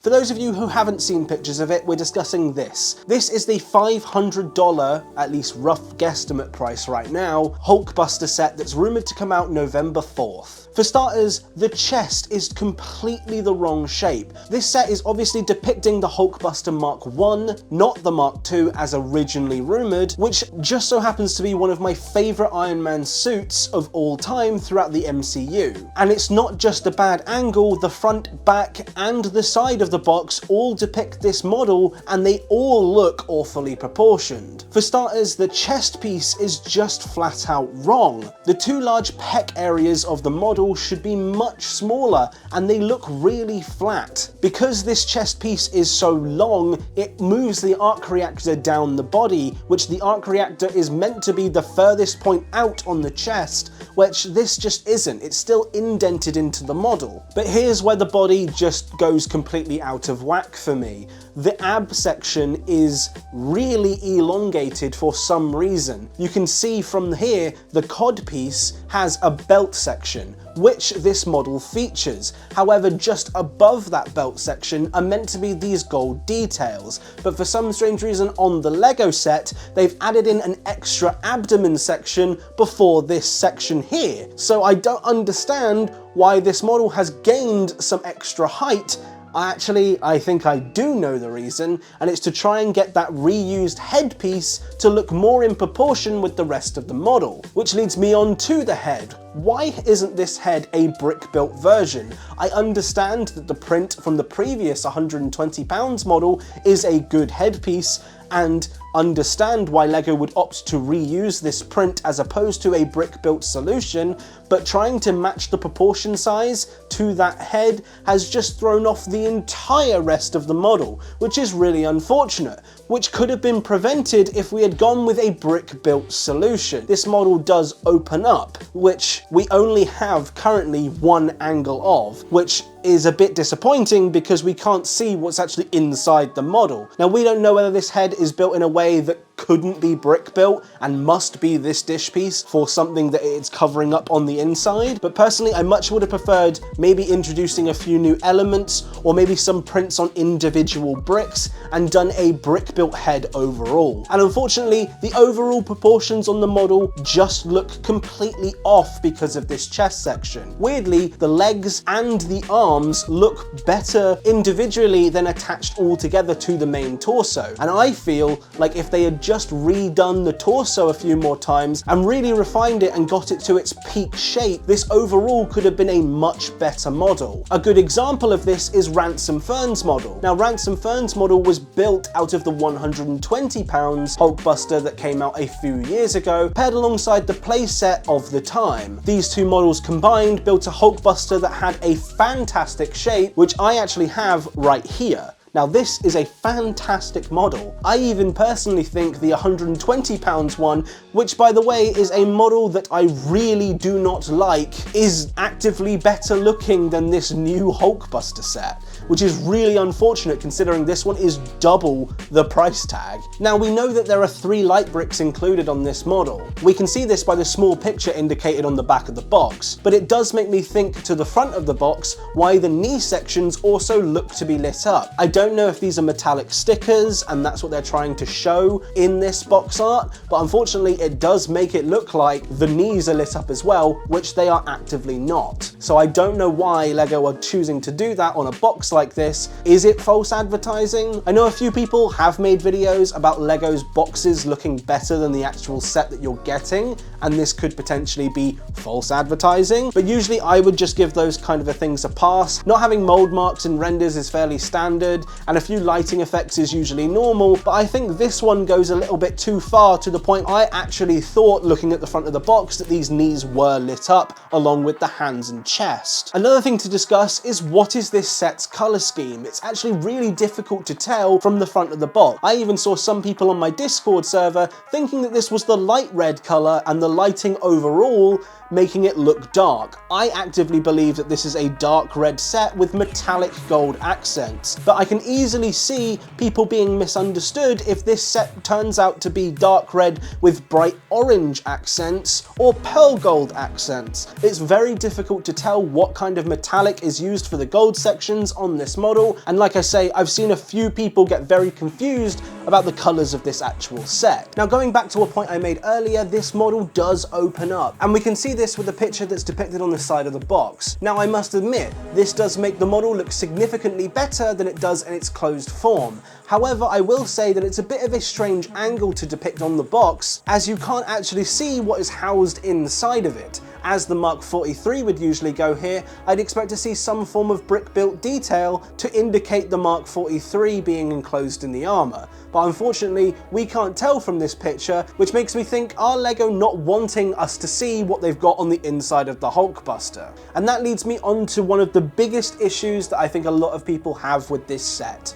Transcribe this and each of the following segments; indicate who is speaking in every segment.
Speaker 1: For those of you who haven't seen pictures of it, we're discussing this. This is the $500, at least rough guesstimate price right now, Hulkbuster set that's rumoured to come out November 4th. For starters, the chest is completely the wrong shape. This set is obviously depicting the Hulkbuster Mark I, not the Mark II as originally rumoured, which just so happens to be one of my favourite Iron Man suits of all time throughout the MCU. And it's not just a bad angle, the front, back and the side of the box all depict this model and they all look awfully proportioned. For starters, the chest piece is just flat out wrong. The two large pec areas of the model should be much smaller and they look really flat. Because this chest piece is so long, it moves the arc reactor down the body, which the arc reactor is meant to be the furthest point out on the chest, which this just isn't. It's still indented into the model. But here's where the body just goes completely out of whack for me. The ab section is really elongated for some reason. You can see from here the cod piece has a belt section, which this model features. However, just above that belt section are meant to be these gold details, but for some strange reason on the Lego set, they've added in an extra abdomen section before this section here. So I don't understand why this model has gained some extra height. I think I do know the reason, and it's to try and get that reused headpiece to look more in proportion with the rest of the model. Which leads me on to the head. Why isn't this head a brick-built version? I understand that the print from the previous £120 model is a good headpiece, and understand why LEGO would opt to reuse this print as opposed to a brick-built solution, but trying to match the proportion size to that head has just thrown off the entire rest of the model, which is really unfortunate, which could have been prevented if we had gone with a brick-built solution. This model does open up, which we only have currently one angle of, which is a bit disappointing because we can't see what's actually inside the model. Now, we don't know whether this head is built in a way that couldn't be brick built and must be this dish piece for something that it's covering up on the inside, but personally I much would have preferred maybe introducing a few new elements or maybe some prints on individual bricks and done a brick built head overall. And unfortunately the overall proportions on the model just look completely off because of this chest section. Weirdly, the legs and the arms look better individually than attached all together to the main torso, and I feel like if they had just redone the torso a few more times and really refined it and got it to its peak shape, this overall could have been a much better model. A good example of this is Ransom Fern's model. Now, Ransom Fern's model was built out of the £120 Hulkbuster that came out a few years ago, paired alongside the playset of the time. These two models combined built a Hulkbuster that had a fantastic shape, which I actually have right here. Now, this is a fantastic model. I even personally think the £120 one, which by the way is a model that I really do not like, is actively better looking than this new Hulkbuster set, which is really unfortunate considering this one is double the price tag. Now, we know that there are 3 light bricks included on this model. We can see this by the small picture indicated on the back of the box, but it does make me think to the front of the box why the knee sections also look to be lit up. I don't know if these are metallic stickers and that's what they're trying to show in this box art, but unfortunately it does make it look like the knees are lit up as well, which they are actively not. So I don't know why LEGO are choosing to do that on a box like this. Is it false advertising? I know a few people have made videos about LEGO's boxes looking better than the actual set that you're getting, and this could potentially be false advertising, but usually I would just give those kind of things a pass. Not having mold marks and renders is fairly standard, and a few lighting effects is usually normal, but I think this one goes a little bit too far, to the point I actually thought, looking at the front of the box, that these knees were lit up along with the hands and chest. Another thing to discuss is what is this set's colour scheme. It's actually really difficult to tell from the front of the box. I even saw some people on my Discord server thinking that this was the light red colour and the lighting overall making it look dark. I actively believe that this is a dark red set with metallic gold accents, but I can can easily see people being misunderstood if this set turns out to be dark red with bright orange accents or pearl gold accents. It's very difficult to tell what kind of metallic is used for the gold sections on this model, and like I say, I've seen a few people get very confused about the colours of this actual set. Now, going back to a point I made earlier, this model does open up, and we can see this with the picture that's depicted on the side of the box. Now, I must admit, this does make the model look significantly better than it does in its closed form. However, I will say that it's a bit of a strange angle to depict on the box, as you can't actually see what is housed inside of it. As the Mark 43 would usually go here, I'd expect to see some form of brick-built detail to indicate the Mark 43 being enclosed in the armour. But unfortunately, we can't tell from this picture, which makes me think, are LEGO not wanting us to see what they've got on the inside of the Hulkbuster? And that leads me on to one of the biggest issues that I think a lot of people have with this set: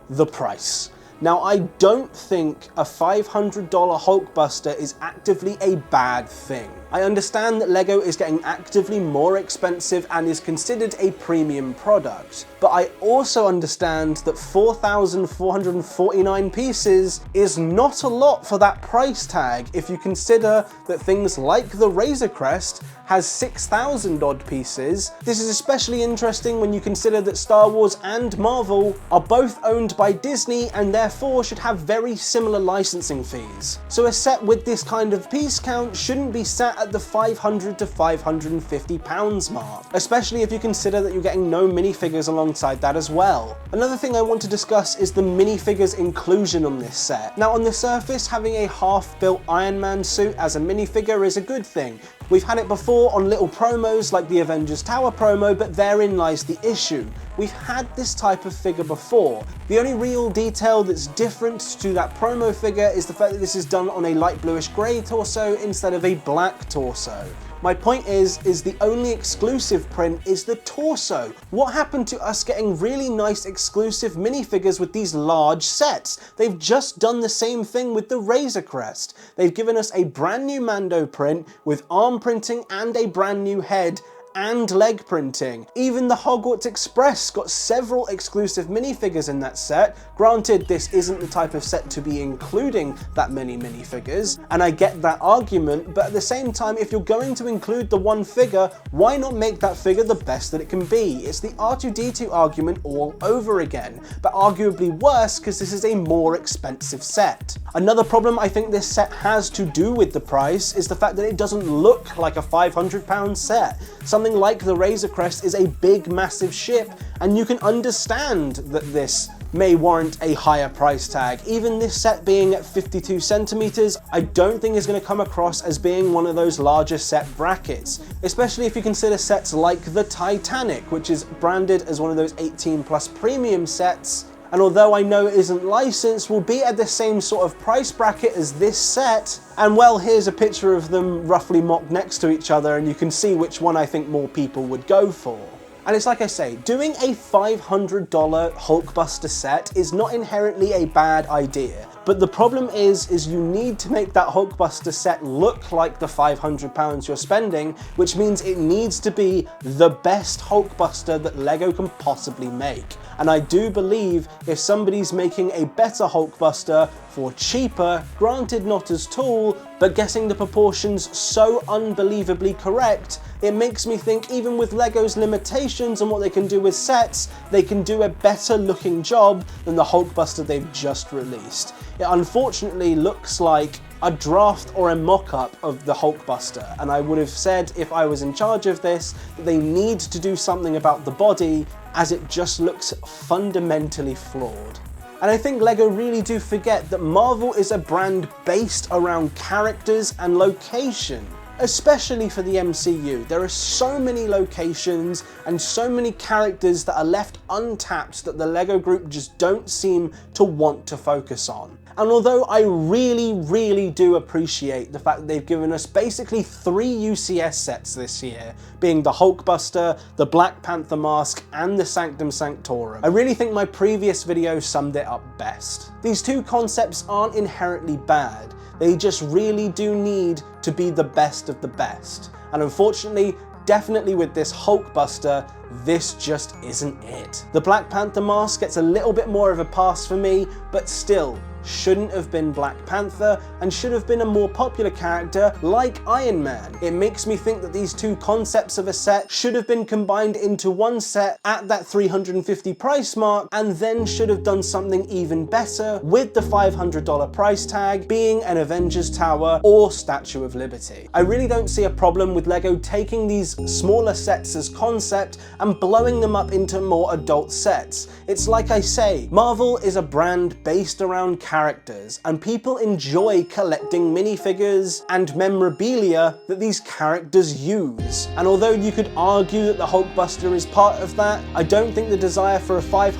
Speaker 1: the price. Now, I don't think a $500 Hulkbuster is actively a bad thing. I understand that LEGO is getting actively more expensive and is considered a premium product, but I also understand that 4,449 pieces is not a lot for that price tag if you consider that things like the Razor Crest has 6,000 odd pieces. This is especially interesting when you consider that Star Wars and Marvel are both owned by Disney and therefore should have very similar licensing fees. So a set with this kind of piece count shouldn't be sat at the £500 to £550 mark, especially if you consider that you're getting no minifigures alongside that as well. Another thing I want to discuss is the Minifigures Inclusion on this set. Now, on the surface, having a half-built Iron Man suit as a minifigure is a good thing. We've had it before on little promos like the Avengers Tower promo, but therein lies the issue. We've had this type of figure before. The only real detail that's different to that promo figure is the fact that this is done on a light bluish grey torso instead of a black torso. My point is the only exclusive print is the torso. What happened to us getting really nice exclusive minifigures with these large sets? They've just done the same thing with the Razor Crest. They've given us a brand new Mando print with arm printing and a brand new head and leg printing. Even the Hogwarts Express got several exclusive minifigures in that set. Granted, this isn't the type of set to be including that many minifigures, and I get that argument, but at the same time, if you're going to include the one figure, why not make that figure the best that it can be? It's the R2-D2 argument all over again, but arguably worse because this is a more expensive set. Another problem I think this set has to do with the price is the fact that it doesn't look like a £500 set. Something like the Razor Crest is a big, massive ship, and you can understand that this may warrant a higher price tag. Even this set being at 52 centimeters, I don't think is going to come across as being one of those larger set brackets, especially if you consider sets like the Titanic, which is branded as one of those 18+ premium sets, and although I know it isn't licensed, will be at the same sort of price bracket as this set. And well, here's a picture of them roughly mocked next to each other, and you can see which one I think more people would go for. And it's like I say, doing a $500 Hulkbuster set is not inherently a bad idea. But the problem is you need to make that Hulkbuster set look like the £500 you're spending, which means it needs to be the best Hulkbuster that LEGO can possibly make. And I do believe if somebody's making a better Hulkbuster for cheaper, granted not as tall, but getting the proportions so unbelievably correct, it makes me think even with LEGO's limitations on what they can do with sets, they can do a better looking job than the Hulkbuster they've just released. It unfortunately looks like a draft or a mock-up of the Hulkbuster, and I would have said if I was in charge of this that they need to do something about the body, as it just looks fundamentally flawed. And I think LEGO really do forget that Marvel is a brand based around characters and location. Especially for the MCU, there are so many locations and so many characters that are left untapped that the LEGO group just don't seem to want to focus on. And although I really do appreciate the fact that they've given us basically 3 UCS sets this year, being the Hulkbuster, the Black Panther mask, and the Sanctum Sanctorum, I really think my previous video summed it up best. These two concepts aren't inherently bad, they just really do need to be the best of the best. And unfortunately, definitely with this Hulkbuster, this just isn't it. The Black Panther mask gets a little bit more of a pass for me, but still, shouldn't have been Black Panther and should have been a more popular character like Iron Man. It makes me think that these two concepts of a set should have been combined into one set at that $350 price mark, and then should have done something even better with the $500 price tag being an Avengers Tower or Statue of Liberty. I really don't see a problem with LEGO taking these smaller sets as concept and blowing them up into more adult sets. It's like I say, Marvel is a brand based around characters, and people enjoy collecting minifigures and memorabilia that these characters use. And although you could argue that the Hulkbuster is part of that, I don't think the desire for a £500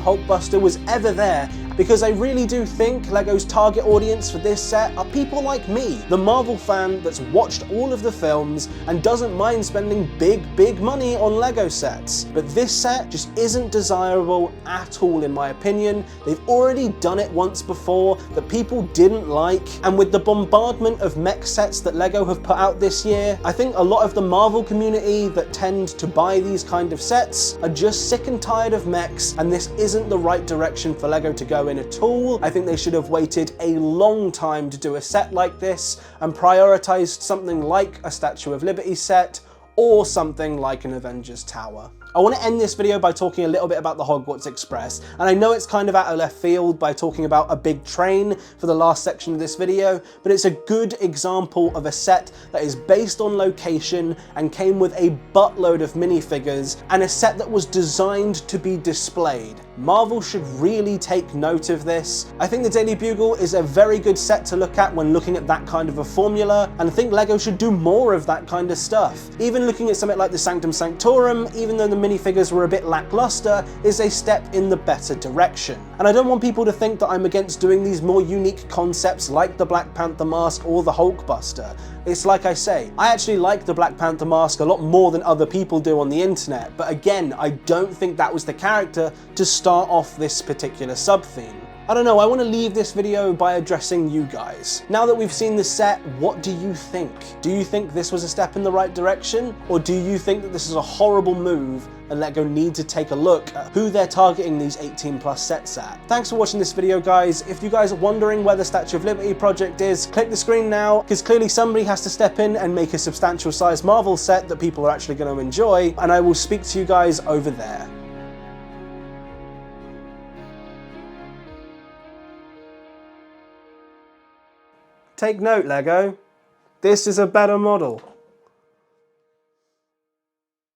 Speaker 1: Hulkbuster was ever there, because I really do think LEGO's target audience for this set are people like me, the Marvel fan that's watched all of the films and doesn't mind spending big money on LEGO sets. But this set just isn't desirable at all in my opinion. They've already done it once before that people didn't like, and with the bombardment of mech sets that LEGO have put out this year, I think a lot of the Marvel community that tend to buy these kind of sets are just sick and tired of mechs, and this isn't the right direction for LEGO to go in at all. I think they should have waited a long time to do a set like this and prioritized something like a Statue of Liberty set or something like an Avengers Tower. I want to end this video by talking a little bit about the Hogwarts Express, and I know it's kind of out of left field by talking about a big train for the last section of this video, but it's a good example of a set that is based on location and came with a buttload of minifigures, and a set that was designed to be displayed. Marvel should really take note of this. I think the Daily Bugle is a very good set to look at when looking at that kind of a formula, and I think LEGO should do more of that kind of stuff. Even looking at something like the Sanctum Sanctorum, even though the minifigures were a bit lackluster, is a step in the better direction. And I don't want people to think that I'm against doing these more unique concepts like the Black Panther mask or the Hulkbuster. It's like I say, I actually like the Black Panther mask a lot more than other people do on the internet, but again, I don't think that was the character to start off this particular sub-theme. I don't know, I want to leave this video by addressing you guys. Now that we've seen the set, what do you think? Do you think this was a step in the right direction? Or do you think that this is a horrible move and LEGO need to take a look at who they're targeting these 18+ sets at? Thanks for watching this video, guys. If you guys are wondering where the Statue of Liberty project is, click the screen now, because clearly somebody has to step in and make a substantial sized Marvel set that people are actually going to enjoy, and I will speak to you guys over there. Take note, LEGO. This is a better model.